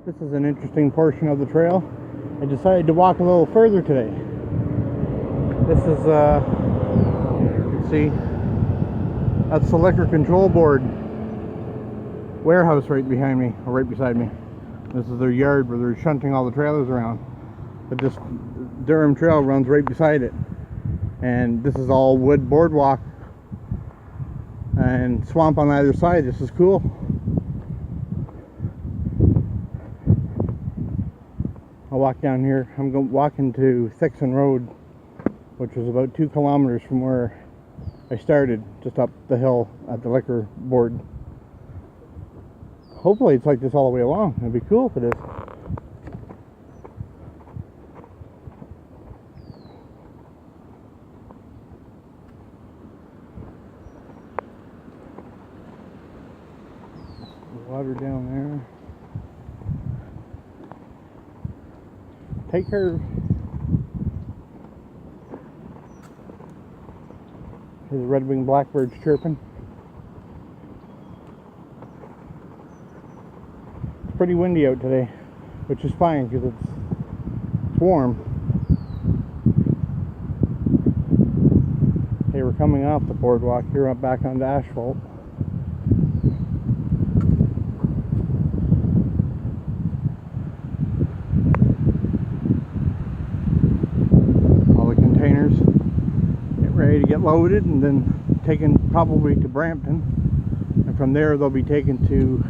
This is an interesting portion of the trail. I decided to walk a little further today. This is, you can see, that's the liquor control board warehouse right behind me, or right beside me. This is their yard where they're shunting all the trailers around. But this Durham Trail runs right beside it. And this is all wood boardwalk and swamp on either side. This is cool. I'll walk down here. I'm walking to Thixon Road, which is about 2 kilometers from where I started, just up the hill at the liquor board. Hopefully it's like this all the way along. It'd be cool if it is. Water down there. Take care. Here's the red-winged blackbirds chirping. It's pretty windy out today, which is fine because it's warm. Okay, we're coming off the boardwalk here, up back onto asphalt. Ready to get loaded and then taken probably to Brampton, and from there they'll be taken to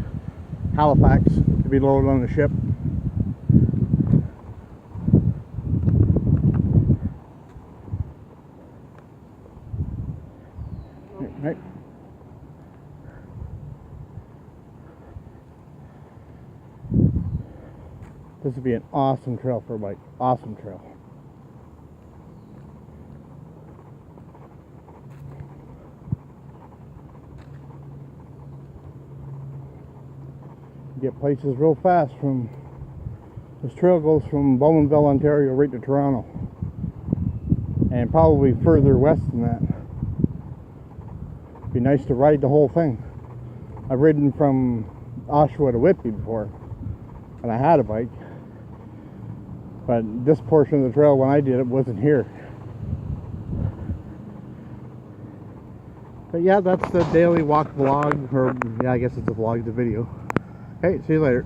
Halifax to be loaded on the ship. Right. This would be an awesome trail for a bike. Awesome trail. Get places real fast. From this trail goes from Bowmanville, Ontario right to Toronto, and probably further west than that. It'd be nice to ride the whole thing. I've ridden from Oshawa to Whitby before, and I had a bike, but this portion of the trail when I did it wasn't here. But yeah, that's the daily walk vlog, or yeah, I guess it's a vlog, the video. Hey, see you later.